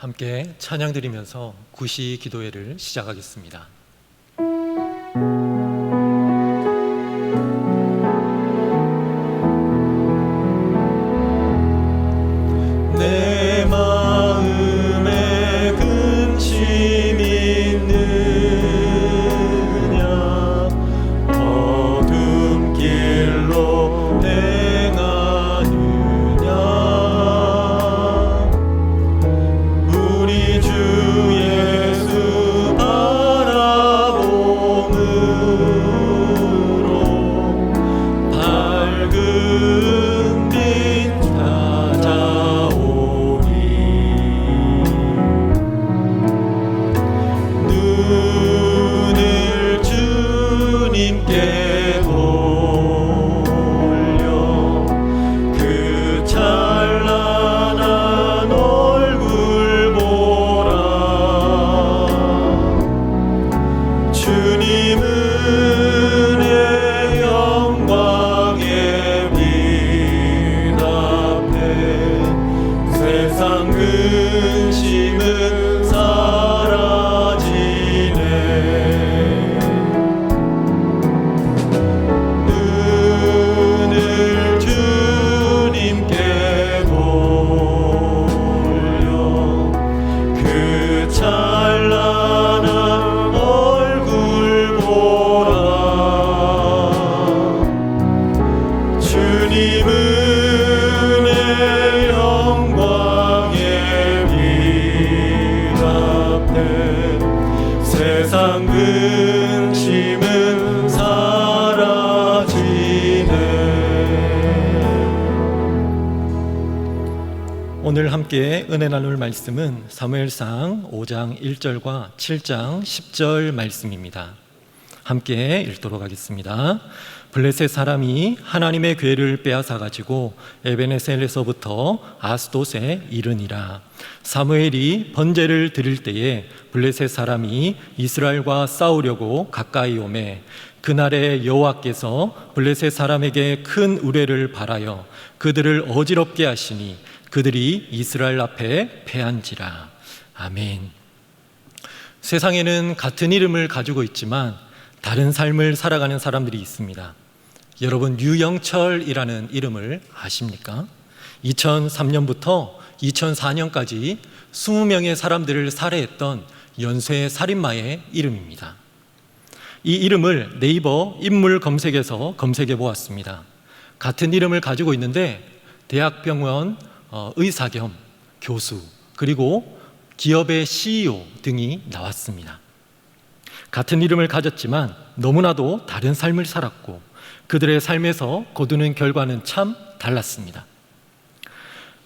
함께 찬양 드리면서 구시 기도회를 시작하겠습니다. 내 마음에 근심 있느냐 어둠 길로 행하느냐 우리 주 예수 바라봄으로 밝은 빛 찾아오리. 눈을 주님께 돌려 그 찬란한 얼굴 보라. 주님은 내 영광의 빛 앞에 세상 근심은 사라지네. 눈을 주님께 돌려 그 찬란한 얼굴 보라. 주님은 내 영광의 빛 앞에 세상 근심은 사라지네. 오늘 함께 은혜 나눌 말씀은 사무엘상 5장 1절과 7장 10절 말씀입니다. 함께 읽도록 하겠습니다. 블레셋 사람이 하나님의 궤를 빼앗아 가지고 에베네셀에서부터 아스돗에 이르니라. 사무엘이 번제를 드릴 때에 블레셋 사람이 이스라엘과 싸우려고 가까이 오매 그날에 여호와께서 블레셋 사람에게 큰 우레를 발하여 그들을 어지럽게 하시니 그들이 이스라엘 앞에 패한지라. 아멘. 세상에는 같은 이름을 가지고 있지만 다른 삶을 살아가는 사람들이 있습니다. 여러분, 유영철이라는 이름을 아십니까? 2003년부터 2004년까지 20명의 사람들을 살해했던 연쇄 살인마의 이름입니다. 이 이름을 네이버 인물 검색에서 검색해 보았습니다. 같은 이름을 가지고 있는데 대학병원 의사 겸 교수 그리고 기업의 CEO 등이 나왔습니다. 같은 이름을 가졌지만 너무나도 다른 삶을 살았고 그들의 삶에서 거두는 결과는 참 달랐습니다.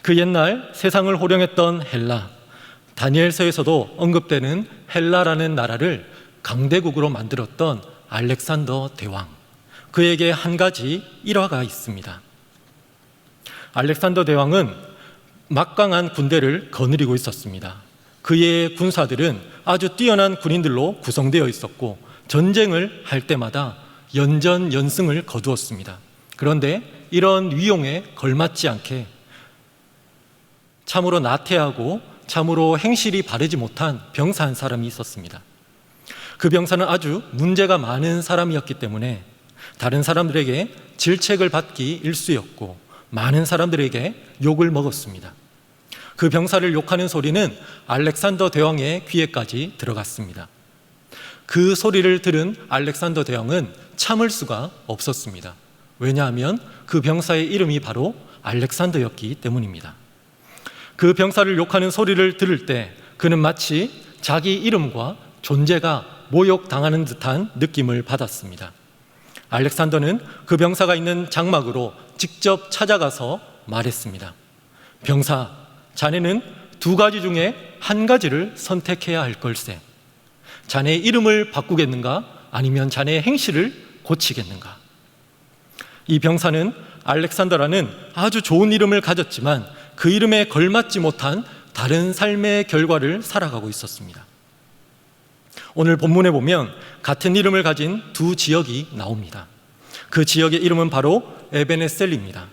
그 옛날 세상을 호령했던 헬라, 다니엘서에서도 언급되는 헬라라는 나라를 강대국으로 만들었던 알렉산더 대왕, 그에게 한 가지 일화가 있습니다. 알렉산더 대왕은 막강한 군대를 거느리고 있었습니다. 그의 군사들은 아주 뛰어난 군인들로 구성되어 있었고 전쟁을 할 때마다 연전연승을 거두었습니다. 그런데 이런 위용에 걸맞지 않게 참으로 나태하고 참으로 행실이 바르지 못한 병사 한 사람이 있었습니다. 그 병사는 아주 문제가 많은 사람이었기 때문에 다른 사람들에게 질책을 받기 일쑤였고 많은 사람들에게 욕을 먹었습니다. 그 병사를 욕하는 소리는 알렉산더 대왕의 귀에까지 들어갔습니다. 그 소리를 들은 알렉산더 대왕은 참을 수가 없었습니다. 왜냐하면 그 병사의 이름이 바로 알렉산더였기 때문입니다. 그 병사를 욕하는 소리를 들을 때 그는 마치 자기 이름과 존재가 모욕당하는 듯한 느낌을 받았습니다. 알렉산더는 그 병사가 있는 장막으로 직접 찾아가서 말했습니다. 병사, 자네는 두 가지 중에 한 가지를 선택해야 할 걸세. 자네의 이름을 바꾸겠는가? 아니면 자네의 행실을 고치겠는가? 이 병사는 알렉산더라는 아주 좋은 이름을 가졌지만 그 이름에 걸맞지 못한 다른 삶의 결과를 살아가고 있었습니다. 오늘 본문에 보면 같은 이름을 가진 두 지역이 나옵니다. 그 지역의 이름은 바로 에베네셀입니다.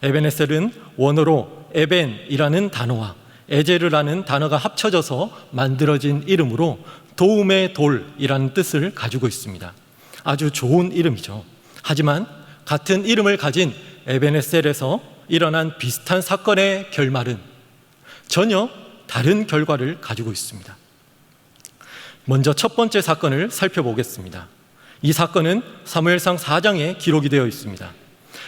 에베네셀은 원어로 에벤이라는 단어와 에제르라는 단어가 합쳐져서 만들어진 이름으로 도움의 돌이라는 뜻을 가지고 있습니다. 아주 좋은 이름이죠. 하지만 같은 이름을 가진 에벤에셀에서 일어난 비슷한 사건의 결말은 전혀 다른 결과를 가지고 있습니다. 먼저 첫 번째 사건을 살펴보겠습니다. 이 사건은 사무엘상 4장에 기록이 되어 있습니다.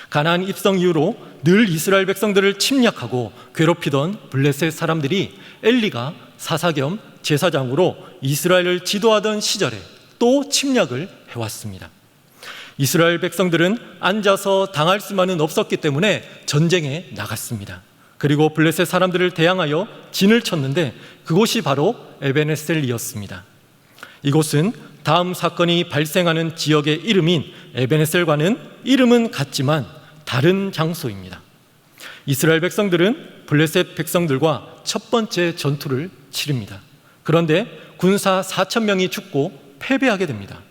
가나안 입성 이후로 늘 이스라엘 백성들을 침략하고 괴롭히던 블레셋 사람들이 엘리가 사사 겸 제사장으로 이스라엘을 지도하던 시절에 또 침략을 해왔습니다. 이스라엘 백성들은 앉아서 당할 수만은 없었기 때문에 전쟁에 나갔습니다. 그리고 블레셋 사람들을 대항하여 진을 쳤는데 그곳이 바로 에벤에셀이었습니다. 이곳은 다음 사건이 발생하는 지역의 이름인 에벤에셀과는 이름은 같지만 다른 장소입니다. 이스라엘 백성들은 블레셋 백성들과 첫 번째 전투를 치릅니다. 그런데 군사 4,000명이 죽고 패배하게 됩니다.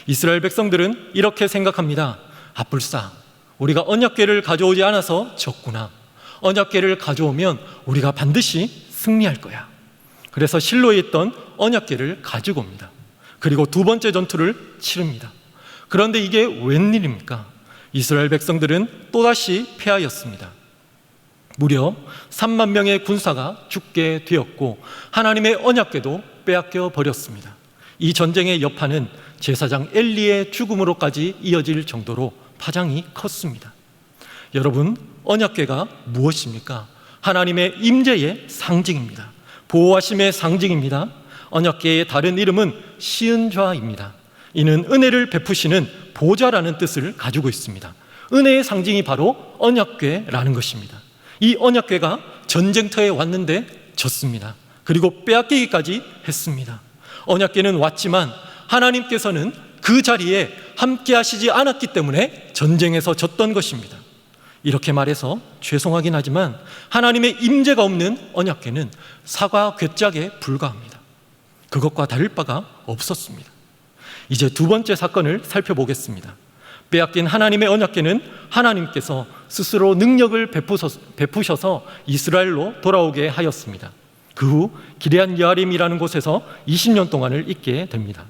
이스라엘 백성들은 이렇게 생각합니다. 불사, 우리가 언약궤를 가져오지 않아서 졌구나. 언약궤를 가져오면 우리가 반드시 승리할 거야. 그래서 실로에 있던 언약궤를 가지고 옵니다. 그리고 두 번째 전투를 치릅니다. 그런데 이게 웬일입니까? 이스라엘 백성들은 또다시 패하였습니다. 무려 3만 명의 군사가 죽게 되었고 하나님의 언약궤도 빼앗겨 버렸습니다. 이 전쟁의 여파는 제사장 엘리의 죽음으로까지 이어질 정도로 파장이 컸습니다. 여러분, 언약궤가 무엇입니까? 하나님의 임재의 상징입니다. 보호하심의 상징입니다. 언약궤의 다른 이름은 시은좌입니다. 이는 은혜를 베푸시는 보좌라는 뜻을 가지고 있습니다. 은혜의 상징이 바로 언약궤라는 것입니다. 이 언약궤가 전쟁터에 왔는데 졌습니다. 그리고 빼앗기기까지 했습니다. 언약궤는 왔지만 하나님께서는 그 자리에 함께 하시지 않았기 때문에 전쟁에서 졌던 것입니다. 이렇게 말해서 죄송하긴 하지만 하나님의 임재가 없는 언약궤는 사과 궤짝에 불과합니다. 그것과 다를 바가 없었습니다. 이제 두 번째 사건을 살펴보겠습니다. 빼앗긴 하나님의 언약궤는 하나님께서 스스로 능력을 베푸셔서 이스라엘로 돌아오게 하였습니다. 그 후 기럇 여아림이라는 곳에서 20년 동안을 있게 됩니다.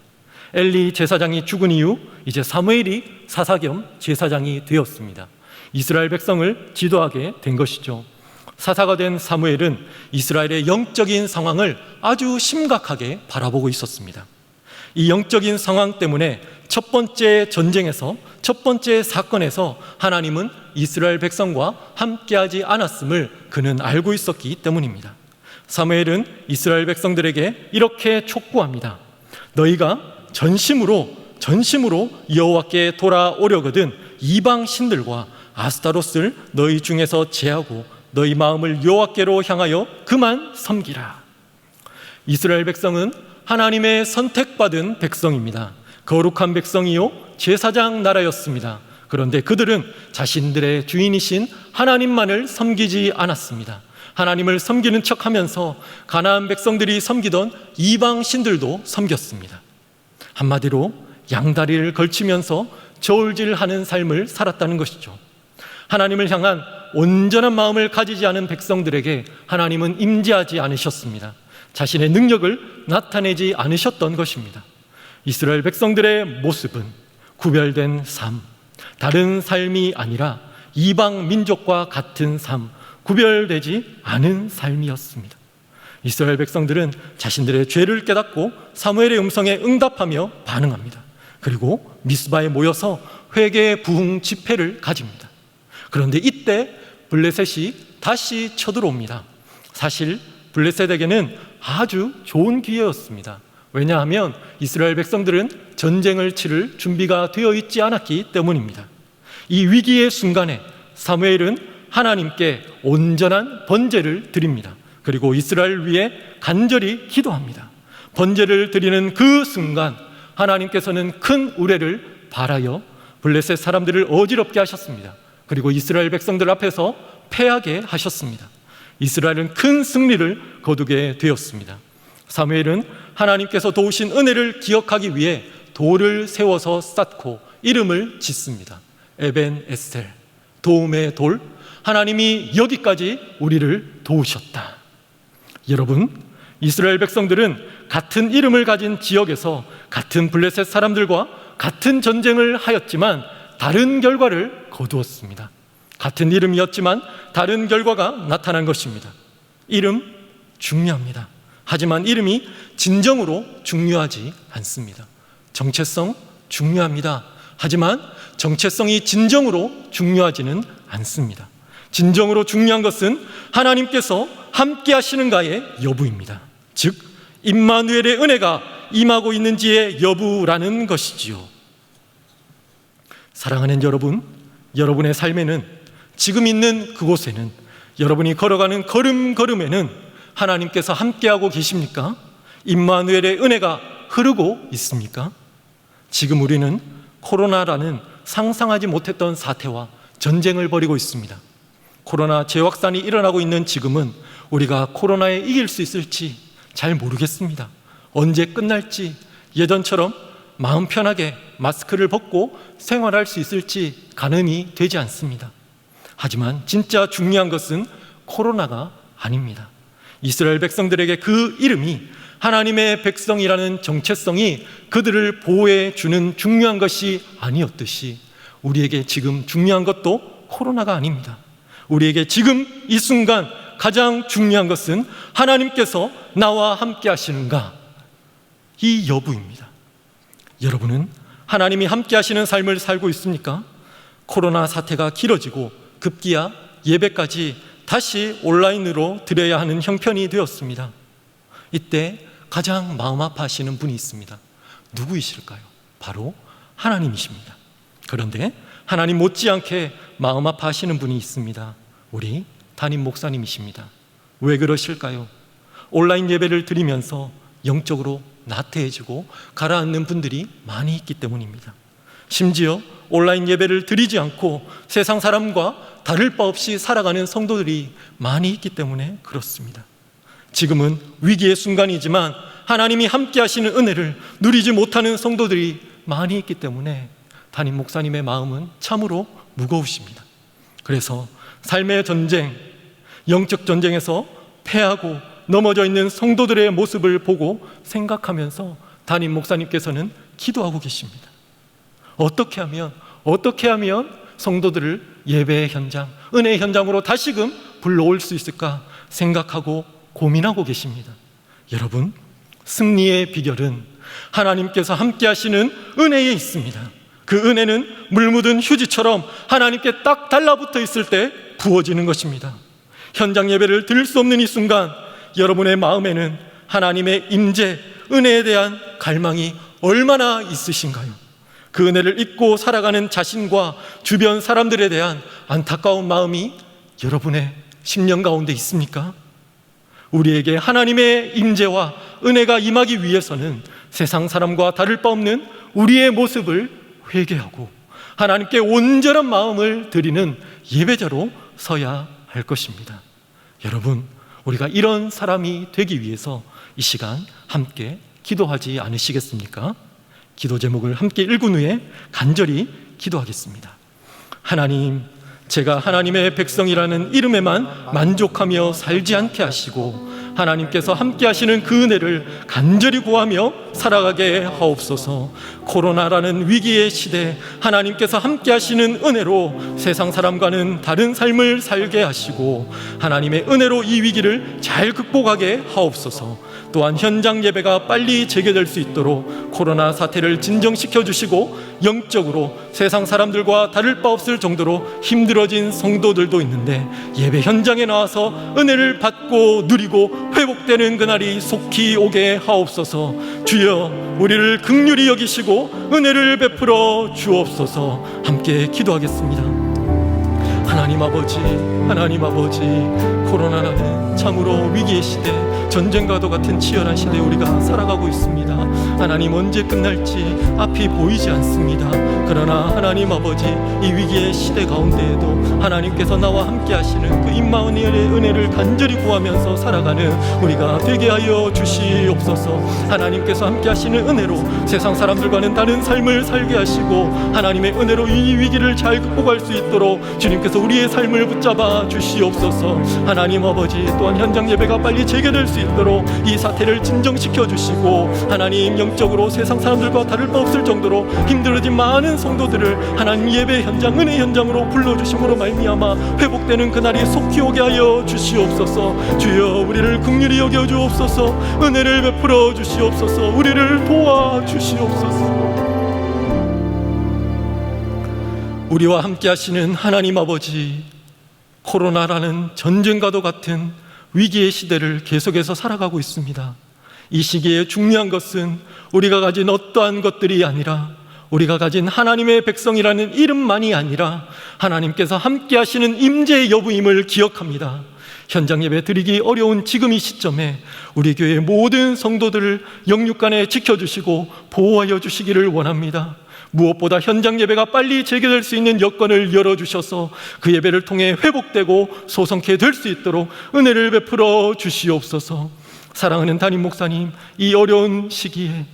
엘리 제사장이 죽은 이후 이제 사무엘이 사사 겸 제사장이 되었습니다. 이스라엘 백성을 지도하게 된 것이죠. 사사가 된 사무엘은 이스라엘의 영적인 상황을 아주 심각하게 바라보고 있었습니다. 이 영적인 상황 때문에 첫 번째 전쟁에서, 첫 번째 사건에서 하나님은 이스라엘 백성과 함께하지 않았음을 그는 알고 있었기 때문입니다. 사무엘은 이스라엘 백성들에게 이렇게 촉구합니다. 너희가 전심으로 여호와께 돌아오려거든 이방 신들과 아스타롯을 너희 중에서 제하고 너희 마음을 여호와께로 향하여 그만 섬기라. 이스라엘 백성은 하나님의 선택받은 백성입니다. 거룩한 백성이요 제사장 나라였습니다. 그런데 그들은 자신들의 주인이신 하나님만을 섬기지 않았습니다. 하나님을 섬기는 척하면서 가나안 백성들이 섬기던 이방 신들도 섬겼습니다. 한마디로 양다리를 걸치면서 저울질하는 삶을 살았다는 것이죠. 하나님을 향한 온전한 마음을 가지지 않은 백성들에게 하나님은 임재하지 않으셨습니다. 자신의 능력을 나타내지 않으셨던 것입니다. 이스라엘 백성들의 모습은 구별된 삶, 다른 삶이 아니라 이방 민족과 같은 삶, 구별되지 않은 삶이었습니다. 이스라엘 백성들은 자신들의 죄를 깨닫고 사무엘의 음성에 응답하며 반응합니다. 그리고 미스바에 모여서 회개 부흥 집회를 가집니다. 그런데 이때 블레셋이 다시 쳐들어옵니다. 사실 블레셋에게는 아주 좋은 기회였습니다. 왜냐하면 이스라엘 백성들은 전쟁을 치를 준비가 되어 있지 않았기 때문입니다. 이 위기의 순간에 사무엘은 하나님께 온전한 번제를 드립니다. 그리고 이스라엘을 위해 간절히 기도합니다. 번제를 드리는 그 순간 하나님께서는 큰 우레를 발하여 블레셋 사람들을 어지럽게 하셨습니다. 그리고 이스라엘 백성들 앞에서 패하게 하셨습니다. 이스라엘은 큰 승리를 거두게 되었습니다. 사무엘은 하나님께서 도우신 은혜를 기억하기 위해 돌을 세워서 쌓고 이름을 짓습니다. 에벤 에셀, 도움의 돌. 하나님이 여기까지 우리를 도우셨다. 여러분, 이스라엘 백성들은 같은 이름을 가진 지역에서 같은 블레셋 사람들과 같은 전쟁을 하였지만 다른 결과를 거두었습니다. 같은 이름이었지만 다른 결과가 나타난 것입니다. 이름 중요합니다. 하지만 이름이 진정으로 중요하지 않습니다. 정체성 중요합니다. 하지만 정체성이 진정으로 중요하지는 않습니다. 진정으로 중요한 것은 하나님께서 함께 하시는가의 여부입니다. 즉 임마누엘의 은혜가 임하고 있는지의 여부라는 것이지요. 사랑하는 여러분, 여러분의 삶에는, 지금 있는 그곳에는, 여러분이 걸어가는 걸음걸음에는 하나님께서 함께하고 계십니까? 임마누엘의 은혜가 흐르고 있습니까? 지금 우리는 코로나라는 상상하지 못했던 사태와 전쟁을 벌이고 있습니다. 코로나 재확산이 일어나고 있는 지금은 우리가 코로나에 이길 수 있을지 잘 모르겠습니다. 언제 끝날지, 예전처럼 마음 편하게 마스크를 벗고 생활할 수 있을지 가늠이 되지 않습니다. 하지만 진짜 중요한 것은 코로나가 아닙니다. 이스라엘 백성들에게 그 이름이, 하나님의 백성이라는 정체성이 그들을 보호해 주는 중요한 것이 아니었듯이 우리에게 지금 중요한 것도 코로나가 아닙니다. 우리에게 지금 이 순간 가장 중요한 것은 하나님께서 나와 함께 하시는가, 이 여부입니다. 여러분은 하나님이 함께 하시는 삶을 살고 있습니까? 코로나 사태가 길어지고 급기야 예배까지 다시 온라인으로 드려야 하는 형편이 되었습니다. 이때 가장 마음 아파하시는 분이 있습니다. 누구이실까요? 바로 하나님이십니다. 그런데 하나님 못지않게 마음 아파하시는 분이 있습니다. 우리 담임 목사님이십니다. 왜 그러실까요? 온라인 예배를 드리면서 영적으로 나태해지고 가라앉는 분들이 많이 있기 때문입니다. 심지어 온라인 예배를 드리지 않고 세상 사람과 다를 바 없이 살아가는 성도들이 많이 있기 때문에 그렇습니다. 지금은 위기의 순간이지만 하나님이 함께 하시는 은혜를 누리지 못하는 성도들이 많이 있기 때문에 담임 목사님의 마음은 참으로 무거우십니다. 그래서 삶의 전쟁, 영적 전쟁에서 패하고 넘어져 있는 성도들의 모습을 보고 생각하면서 담임 목사님께서는 기도하고 계십니다. 어떻게 하면 성도들을 예배의 현장, 은혜의 현장으로 다시금 불러올 수 있을까 생각하고 고민하고 계십니다. 여러분, 승리의 비결은 하나님께서 함께 하시는 은혜에 있습니다. 그 은혜는 물 묻은 휴지처럼 하나님께 딱 달라붙어 있을 때 부어지는 것입니다. 현장 예배를 드릴 수 없는 이 순간 여러분의 마음에는 하나님의 임재, 은혜에 대한 갈망이 얼마나 있으신가요? 그 은혜를 잊고 살아가는 자신과 주변 사람들에 대한 안타까운 마음이 여러분의 심령 가운데 있습니까? 우리에게 하나님의 임재와 은혜가 임하기 위해서는 세상 사람과 다를 바 없는 우리의 모습을 회개하고 하나님께 온전한 마음을 드리는 예배자로 서야 할 것입니다. 여러분, 우리가 이런 사람이 되기 위해서 이 시간 함께 기도하지 않으시겠습니까? 기도 제목을 함께 읽은 후에 간절히 기도하겠습니다. 하나님, 제가 하나님의 백성이라는 이름에만 만족하며 살지 않게 하시고 하나님께서 함께 하시는 그 은혜를 간절히 구하며 살아가게 하옵소서. 코로나라는 위기의 시대 하나님께서 함께 하시는 은혜로 세상 사람과는 다른 삶을 살게 하시고 하나님의 은혜로 이 위기를 잘 극복하게 하옵소서. 또한 현장 예배가 빨리 재개될 수 있도록 코로나 사태를 진정시켜 주시고 영적으로 세상 사람들과 다를 바 없을 정도로 힘들어진 성도들도 있는데 예배 현장에 나와서 은혜를 받고 누리고 회복되는 그날이 속히 오게 하옵소서. 주여, 우리를 긍휼히 여기시고 은혜를 베풀어 주옵소서. 함께 기도하겠습니다. 하나님 아버지, 코로나라는 참으로 위기의 시대, 전쟁과도 같은 치열한 시대에 우리가 살아가고 있습니다. 하나님, 언제 끝날지 앞이 보이지 않습니다. 그러나 하나님 아버지, 이 위기의 시대 가운데에도 하나님께서 나와 함께 하시는 그 임마누엘의 은혜를 간절히 구하면서 살아가는 우리가 되게 하여 주시옵소서. 하나님께서 함께 하시는 은혜로 세상 사람들과는 다른 삶을 살게 하시고 하나님의 은혜로 이 위기를 잘 극복할 수 있도록 주님께서 우리의 삶을 붙잡아 주시옵소서. 하나님 아버지, 또한 현장 예배가 빨리 재개될 수 있도록 이 사태를 진정시켜 주시고, 하나님 영적으로 세상 사람들과 다를 바 없을 정도로 힘들어진 많은 성도들을 하나님 예배 현장, 은혜 현장으로 불러주심으로 말미암아 회복되는 그날이 속히 오게 하여 주시옵소서. 주여 우리를 긍휼히 여겨 주옵소서. 은혜를 베풀어 주시옵소서. 우리를 도와 주시옵소서. 우리와 함께 하시는 하나님 아버지, 코로나라는 전쟁과도 같은 위기의 시대를 계속해서 살아가고 있습니다. 이 시기에 중요한 것은 우리가 가진 어떠한 것들이 아니라 우리가 가진 하나님의 백성이라는 이름만이 아니라 하나님께서 함께 하시는 임재의 여부임을 기억합니다. 현장 예배 드리기 어려운 지금 이 시점에 우리 교회의 모든 성도들을 영육간에 지켜주시고 보호하여 주시기를 원합니다. 무엇보다 현장 예배가 빨리 재개될 수 있는 여건을 열어주셔서 그 예배를 통해 회복되고 소성케 될 수 있도록 은혜를 베풀어 주시옵소서. 사랑하는 담임 목사님, 이 어려운 시기에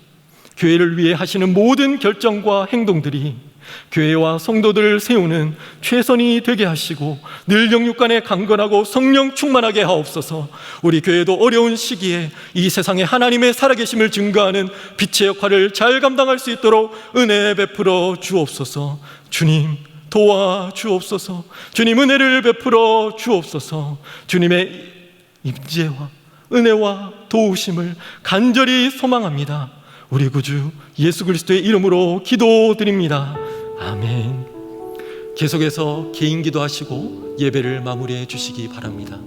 교회를 위해 하시는 모든 결정과 행동들이 교회와 성도들을 세우는 최선이 되게 하시고 늘 영육간에 강건하고 성령 충만하게 하옵소서. 우리 교회도 어려운 시기에 이 세상에 하나님의 살아계심을 증거하는 빛의 역할을 잘 감당할 수 있도록 은혜 베풀어 주옵소서. 주님 도와 주옵소서. 주님 은혜를 베풀어 주옵소서. 주님의 임재와 은혜와 도우심을 간절히 소망합니다. 우리 구주 예수 그리스도의 이름으로 기도드립니다. 아멘. 계속해서 개인 기도하시고 예배를 마무리해 주시기 바랍니다.